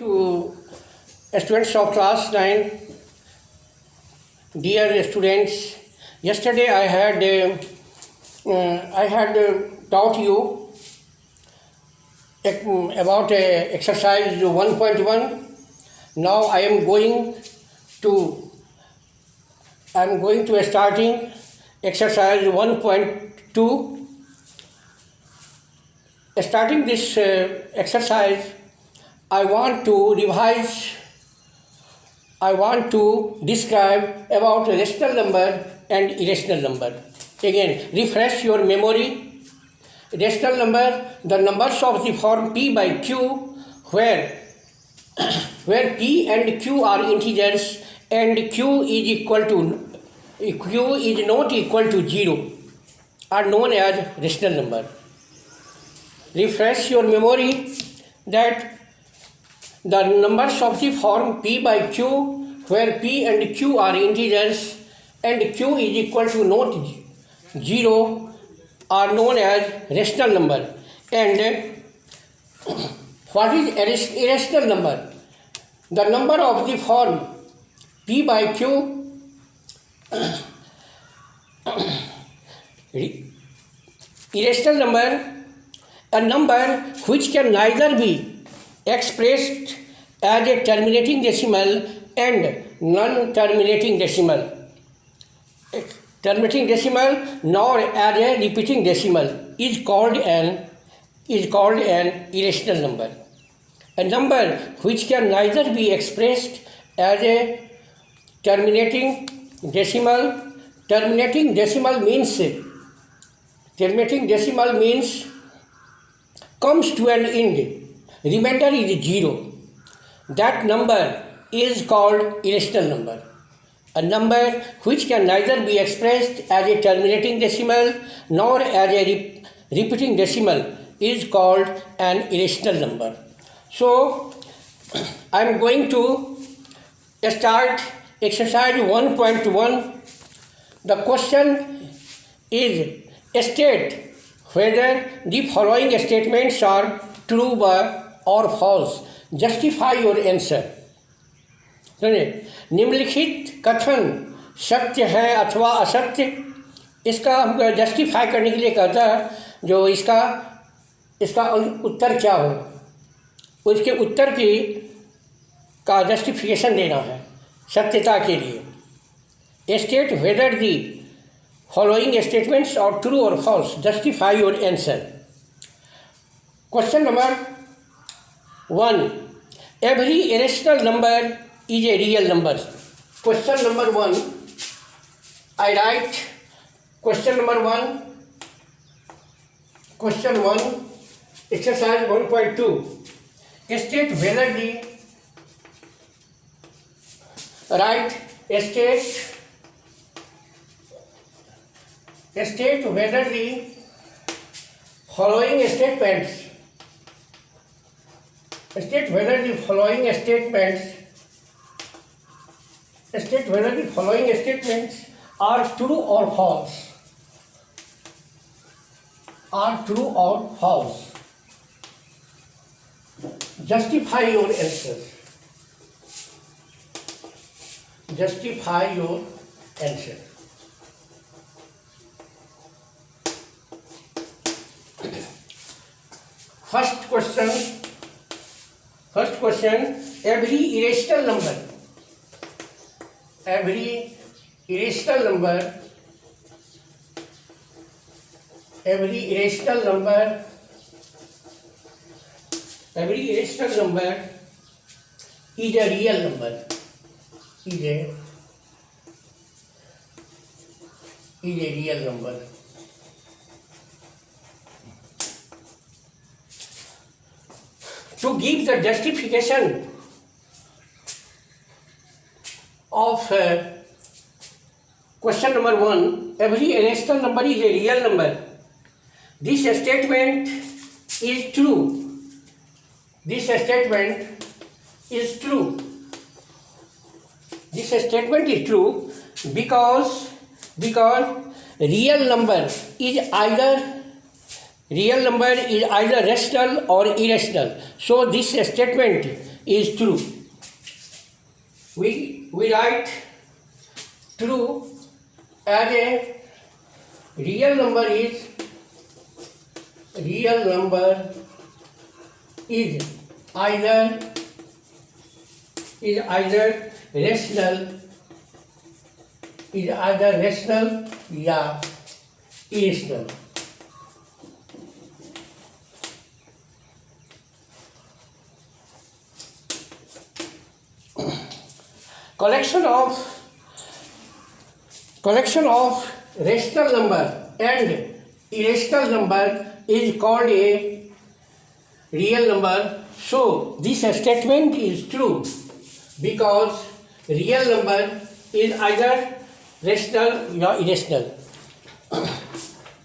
To students of class 9, dear students, yesterday I had taught you about exercise 1.1. Now I am going to starting exercise 1.2. Starting this exercise, I want to describe about rational number and irrational number. Again, refresh your memory. Rational number, the numbers of the form p by q, where p and q are integers and q is not equal to 0, are known as rational number. Refresh your memory that the numbers of the form p by q, where p and q are integers and q is equal to not 0, are known as rational number. And what is irrational number? The number of the form p by q irrational number, a number which can neither be expressed as a terminating decimal and non-terminating decimal, nor as a repeating decimal, is called an irrational number. A number which can neither be expressed as a terminating decimal means comes to an end, remainder is 0. That number is called irrational number. A number which can neither be expressed as a terminating decimal nor as a repeating decimal is called an irrational number. So, I am going to start exercise 1.1. The question is, state whether the following statements are true or false. Justify your answer. निम्नलिखित कथन सत्य है अथवा असत्य, इसका हम justify करने के लिए कहता है जो इसका उत्तर क्या हो, उसके उत्तर का जस्टिफिकेशन देना है सत्यता के लिए. State whether the following statements are true or false. Justify your answer. Question number 1. Every irrational number is a real number. Question number 1. I write question number 1. Question 1. Exercise 1.2. State whether the State whether the following statements are true or false. Justify your answer. First question, every irrational number is a real number. To give the justification of question number 1, every irrational number is a real number. This statement is true. This statement is true because real number is either rational or irrational. So this statement is true. We write true as a real number is either rational या irrational. Collection of rational number and irrational number is called a real number. So this statement is true because real number is either rational or irrational.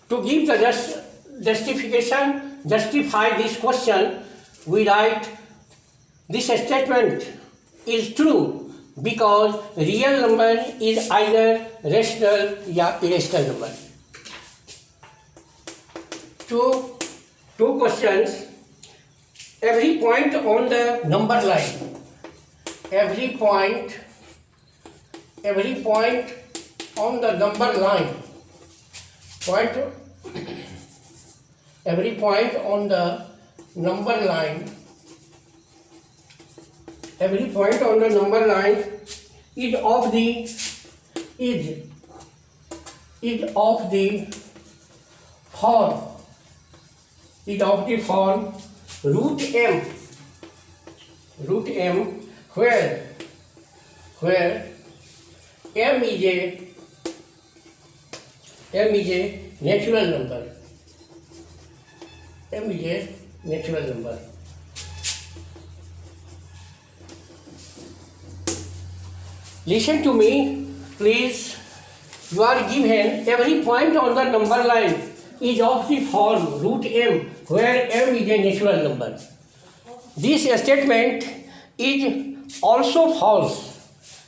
To give the justify this question, we write this statement is true because real number is either rational or irrational number. Two questions. Every point on the number line, every point on the number line, every point on the number line is of the form root m, where m is a natural number. Listen to me, please. You are given every point on the number line is of the form root m, where m is a natural number. This statement is also false.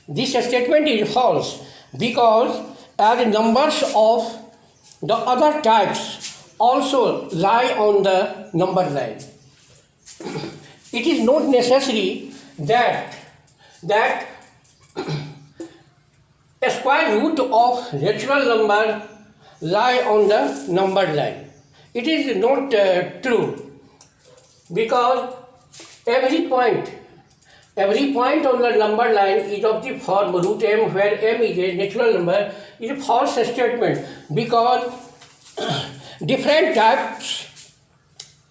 This statement is false because as numbers of the other types also lie on the number line. It is not necessary that a square root of natural number lie on the number line. It is not true because every point on the number line is of the form root m, where m is a natural number. Is a false statement because different types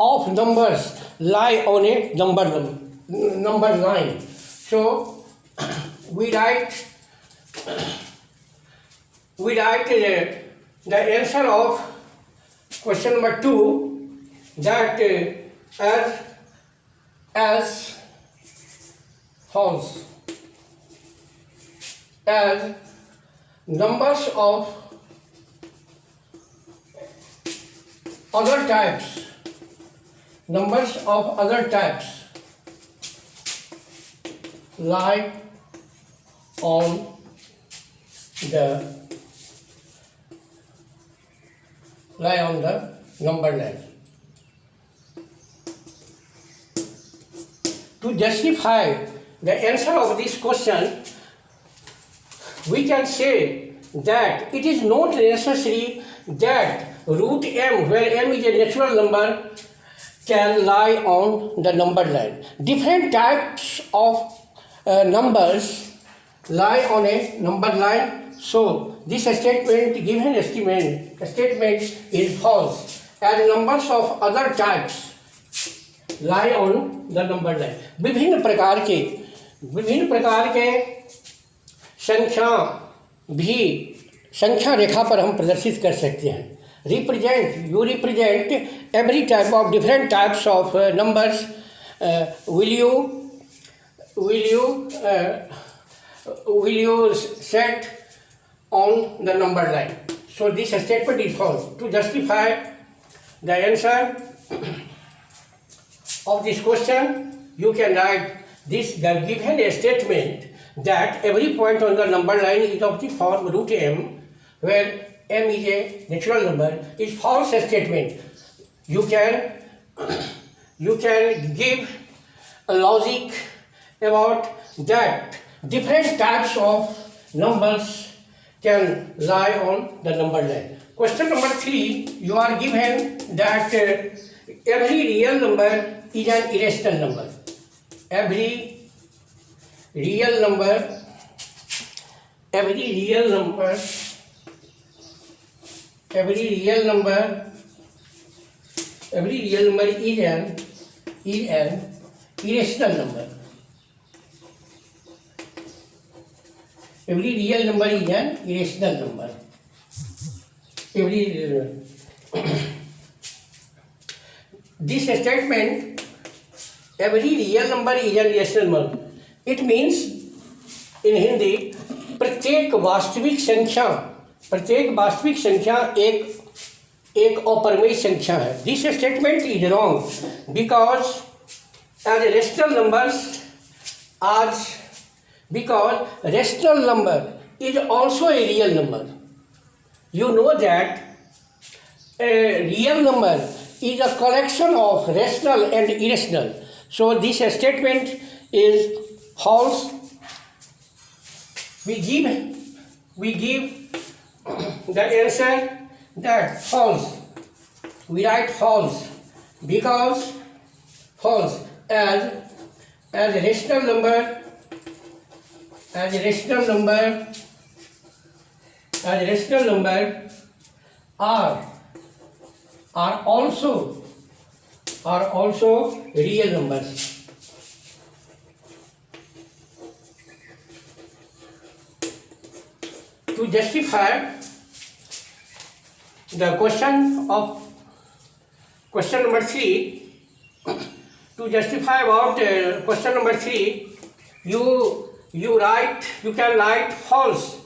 of numbers lie on a number line. So we write the answer of question number 2, that as false, as numbers of other types lie on the number line. To justify the answer of this question, we can say that it is not necessary that root m, where m is a natural number, can lie on the number line. Different types of numbers lie on a number line. So this statement is false, as numbers of other types lie on the number line. विभिन्न प्रकार के संख्या रेखा पर हम प्रदर्शित कर सकते हैं. You represent every type of different types of numbers. Will you set on the number line? So this statement is false. To justify the answer of this question, you can write this: the given statement that every point on the number line is of the form root m, where m is a natural number, is false statement. You can give a logic about that different types of numbers can lie on the number line. Question number 3, you are given that every real number is an irrational number. Every real number is an irrational number. Every real number is an irrational number. This statement, every real number is an irrational number, it means in Hindi प्रत्येक वास्तविक संख्या एक अपरिमेय संख्या है. This statement is wrong because as rational numbers because rational number is also a real number. You know that a real number is a collection of rational and irrational. So this statement is false. We give the answer that false. We write false because false as rational number are also real numbers. To justify the question number 3, to justify about question number 3, you can write false.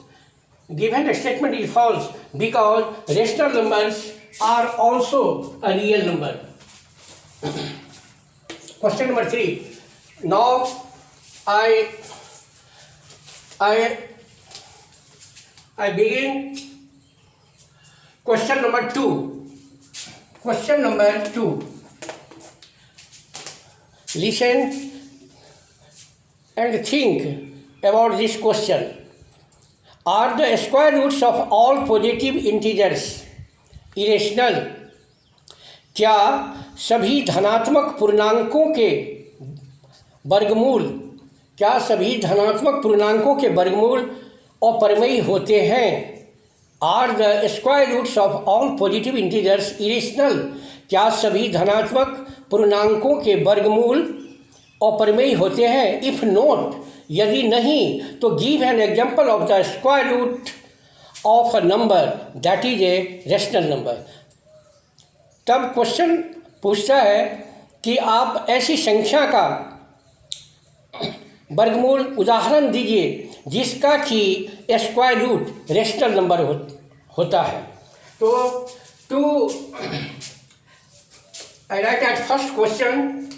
Given statement is false because rational numbers are also a real number. Question number 3. Now I begin question number 2. Question number 2. Listen and think about this question. Are the square roots of all positive integers irrational? क्या सभी धनात्मक पूर्णांकों के वर्गमूल अपरिमेय होते हैं? Are the square roots of all positive integers irrational? क्या सभी धनात्मक पूर्णांकों के वर्गमूल अपरिमेय होते हैं? If not, यदि नहीं, तो give an example of the square root of a number that is a rational number. तब क्वेश्चन पूछता है कि आप ऐसी संख्या का वर्गमूल उदाहरण दीजिए जिसका कि स्क्वायर रूट रेशनल नंबर होता है. तो to I write at first question,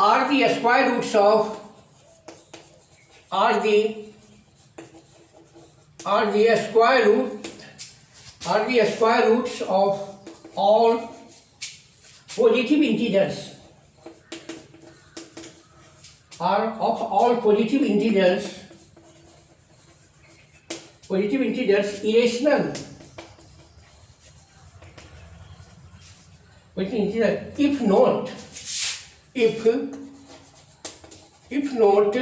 are the square roots of square roots of all positive integers irrational? If not,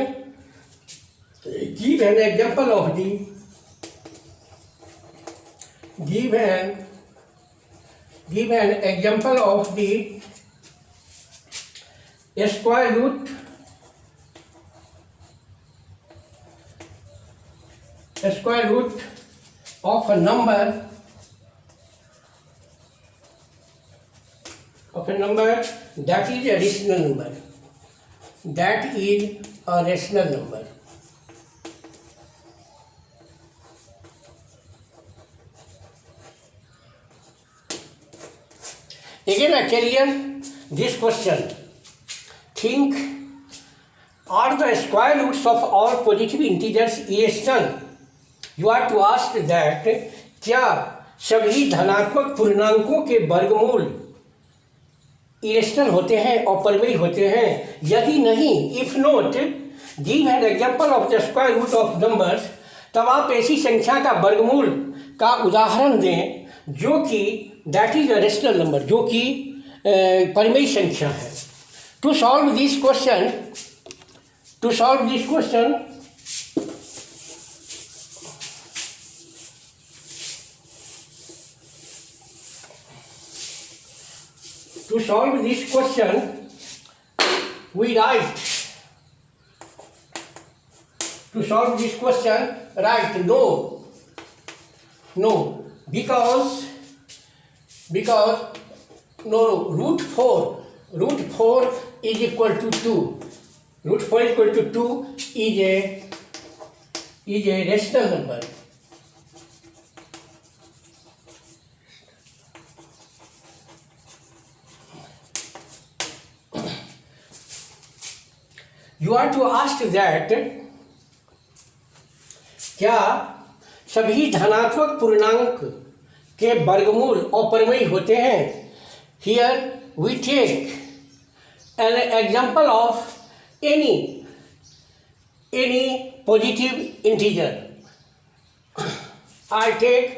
give an example of the square root of a number that is a rational number. Again I tell you this question. Think, are the square roots of all positive integers irrational? You are to ask that क्या सभी धनात्मक पूर्णांकों के वर्गमूल irrational होते हैं और परिमेय होते हैं? यदि नहीं, if not, give an example of the square root of numbers, तब आप ऐसी संख्या का वर्गमूल का उदाहरण दें जो कि that is a rational number, जो कि परिमेय संख्या है। To solve this question, to solve this question, we write, to solve this question, write no, because no, root 4 is equal to 2. Root 4 is equal to 2 is a rational number. You are to ask that क्या सभी धनात्मक पूर्णांक के वर्गमूल अपरिमेय होते हैं? Here we take an example of any positive integer. I take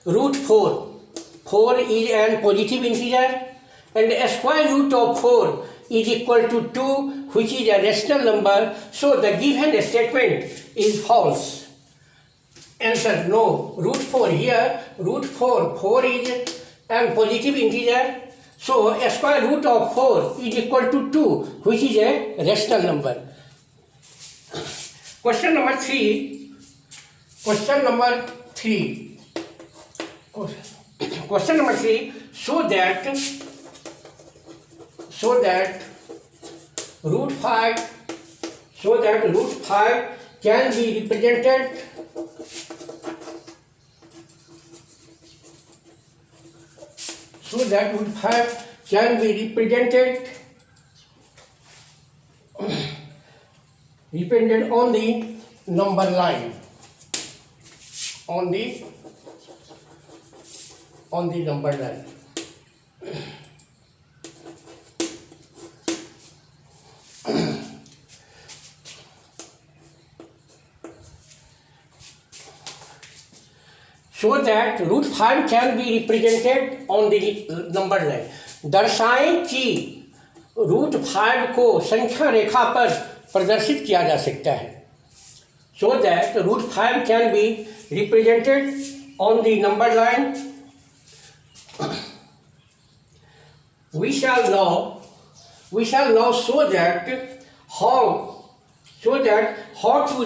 root 4. 4 is an positive integer and a square root of 4 is equal to 2, which is a rational number. So the given statement is false. Answer no. Root 4 here, root 4 is an positive integer. So a square root of 4 is equal to 2, which is a rational number. Question number 3. Question number 3. So that root 5 can be represented dependent on the number line, on the number line. So that root 5 can be represented on the number line. दर्शाएं कि root 5 को संख्या रेखा पर प्रदर्शित किया जा सकता है. So that root 5 can be represented on the number line. We shall know so that how to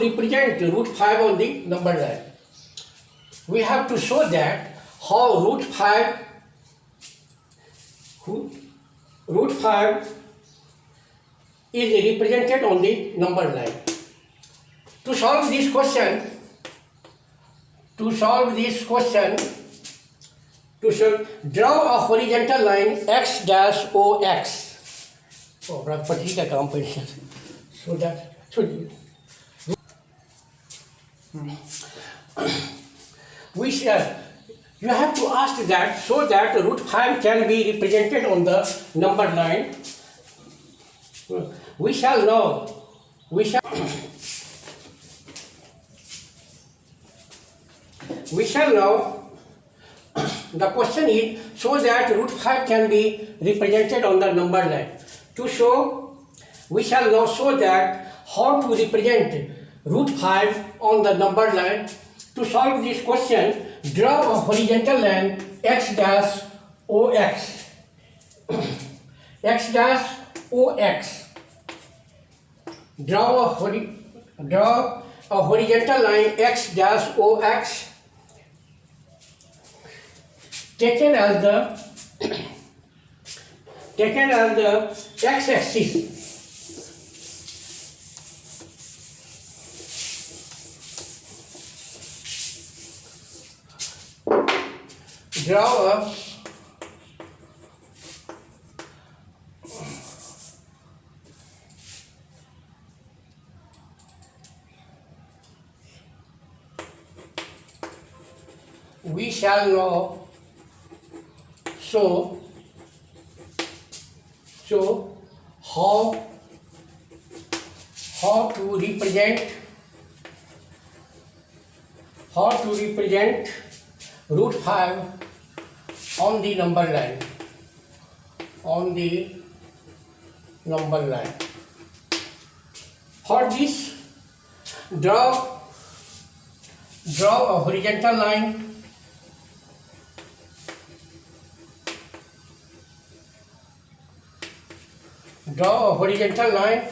represent root 5 on the number line. We have to show that how root 5 is represented on the number line. To solve this question, draw a horizontal line x dash ox. बड़ा पटरी का काम pension. So that you have to ask that so that root 5 can be represented on the number line. We shall know the question is so that root 5 can be represented on the number line. To show, we shall know so that how to represent root 5 on the number line. To solve this question, draw a horizontal line x dash ox. Draw a horizontal line x dash ox taken as the x-axis. Draw a we shall know so So how to represent root 5 on the number line? For this, draw a horizontal line. Draw a horizontal line.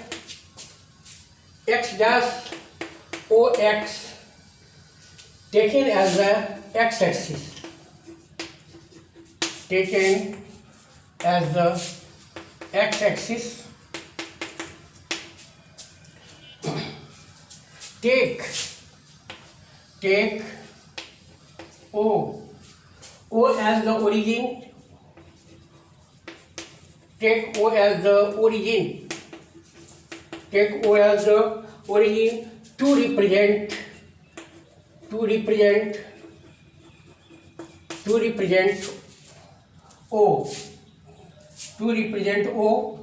X dash OX taken as the x-axis. Taken as the x-axis. Take O as the origin. Take O as the origin. Take O as the origin to represent O. To represent O.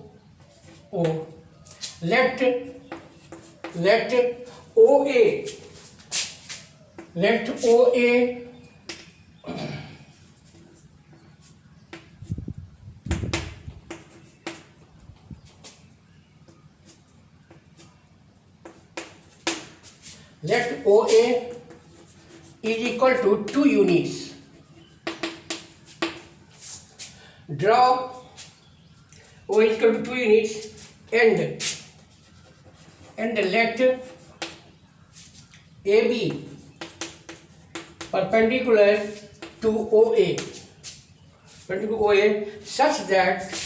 Let OA is equal to 2 units. Draw O is equal to 2 units and let AB perpendicular to OA such that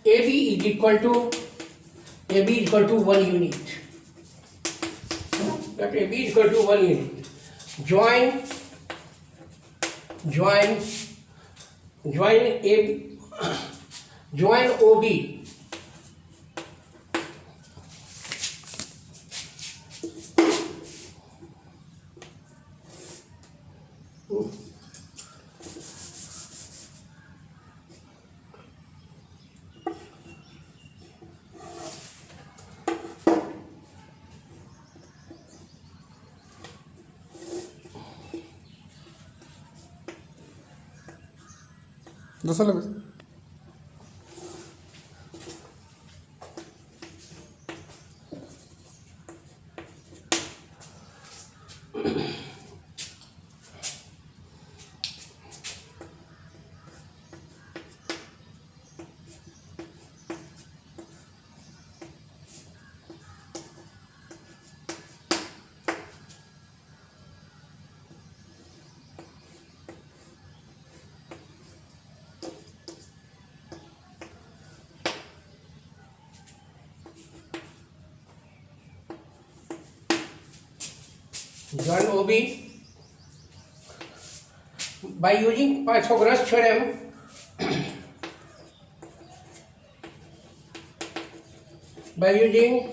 AB is equal to 1 unit. That AB is equal to 1 unit. Join OB दूसरा लगे join OB by using Pythagoras theorem. By using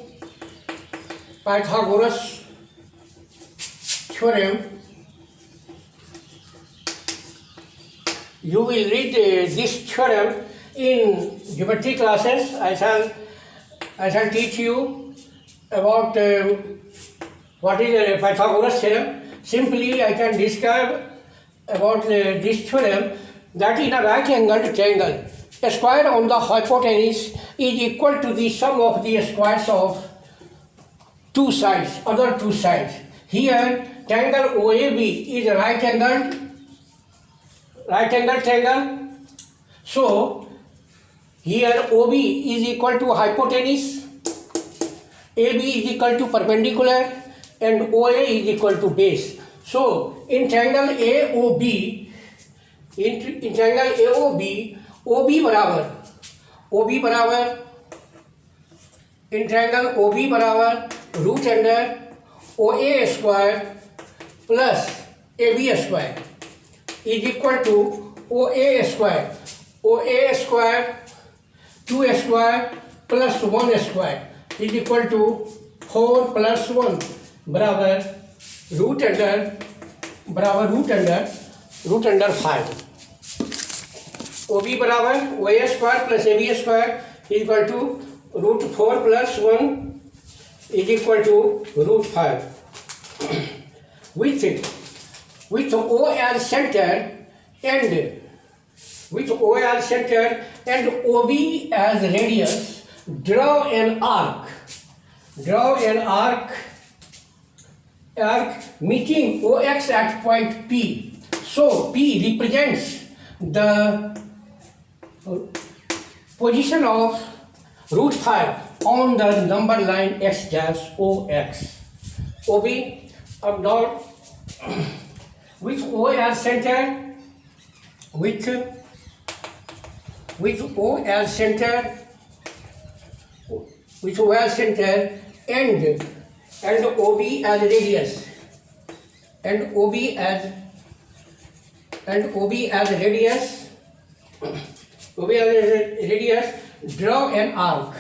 Pythagoras theorem, you will read this theorem in geometry classes. I shall teach you about what is a Pythagoras theorem. Simply, I can describe about this theorem that in a right angled triangle, a square on the hypotenuse is equal to the sum of the squares of other two sides. Here, triangle OAB is a right angled triangle. So, here OB is equal to hypotenuse, AB is equal to perpendicular, and OA is equal to base. So, in triangle AOB, OB बराबर in triangle OB बराबर root under OA square plus AB square is equal to OA square 2 square plus 1 square is equal to 4 plus 1 बराबर root under 5. O B बराबर O A square plus A B square is equal to √4 + 1 is equal to √5 with O as center and OB as radius, draw an arc meeting OX at point P. So P represents the position of √5 on the number line X-OX. OB up down with O as center, with O as center, and OB as radius, and OB as radius, draw an arc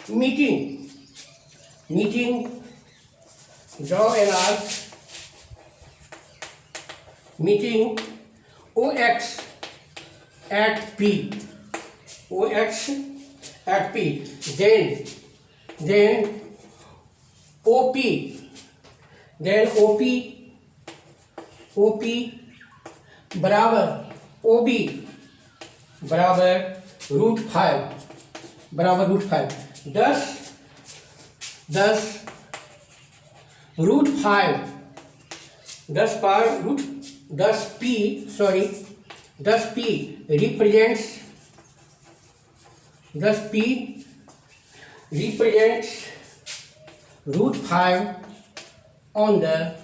meeting OX at P. Then OP बराबर OB बराबर √5 10 √5 10 P represents √5 on the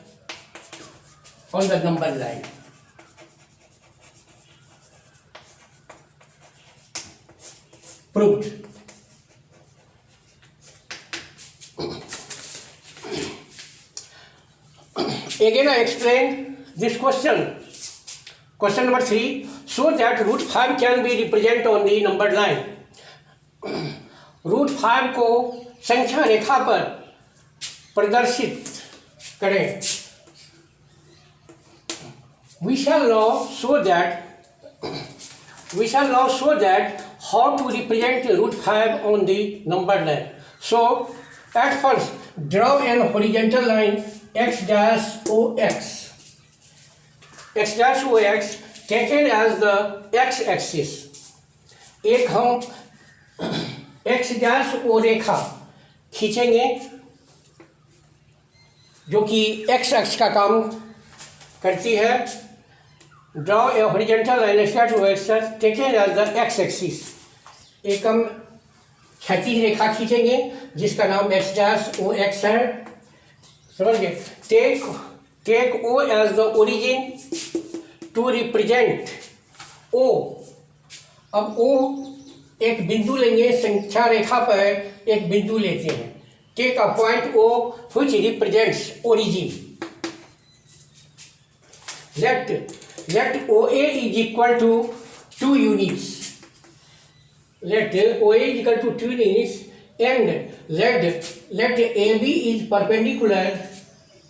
number line. Proved. Again I explain this question. Question number 3. So that √5 can be represented on the numbered line. √5 को संख्या रेखा पर प्रदर्शित करें. We shall now show that how to represent √5 on the numbered line. So at first draw an horizontal line X-OX taken as the x-axis. एक हम X-O रेखा खींचेंगे जो कि x अक्ष का काम करती है. Draw a horizontal line X-OX taken as the x-axis. एक हम क्षैतिज रेखा खींचेंगे जिसका नाम X-OX है. समझ गए. Take O as the origin to represent O. अब O एक बिंदु लेंगे, संख्या रेखा पर एक बिंदु लेते हैं. Take a point O which represents origin. Let OA is equal to 2 units. Let OA is equal to 2 units and let AB is perpendicular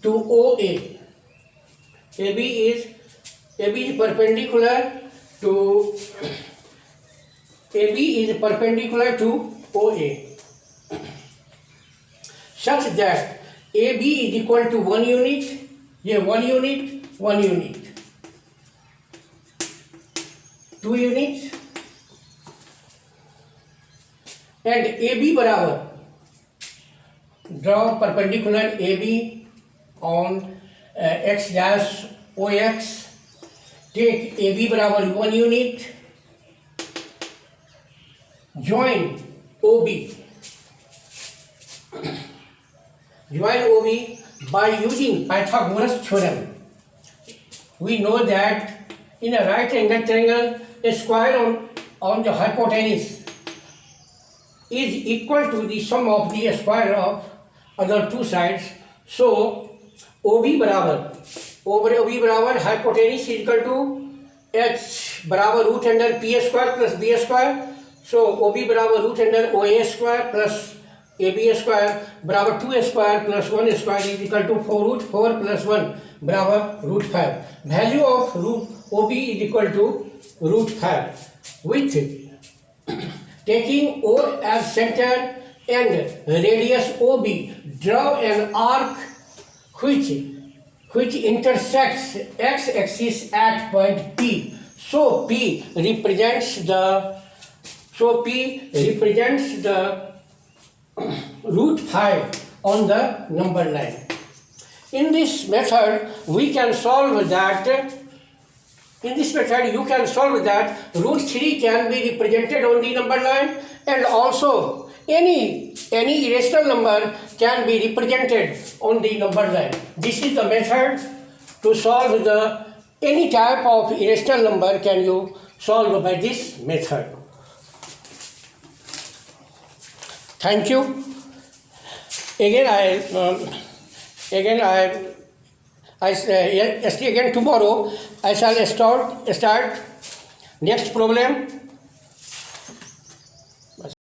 to OA. AB is perpendicular to OA such that AB is equal to 1 unit, ये 1 unit, 2 units and AB बराबर draw perpendicular AB on X-OX. Take AB बराबर 1 unit, join OB by using Pythagoras theorem. We know that in a right angle triangle, a square on the hypotenuse is equal to the sum of the square of other two sides. So OB बराबर hypotenuse is equal to H बराबर √P² + B². So OB बराबर √OA² + AB square बराबर 2 square plus 1 square is equal to 4 root 4 plus 1 बराबर root 5. Value of root OB is equal to root 5. With taking O as center and radius OB, draw an arc which intersects x-axis at point P. So P represents the root 5 on the number line. In this method, we can solve that. In this method, you can solve that root 3 can be represented on the number line, and also any irrational number can be represented on the number line. This is the method to solve any type of irrational number can you solve by this method. Thank you. Again tomorrow I shall start next problem.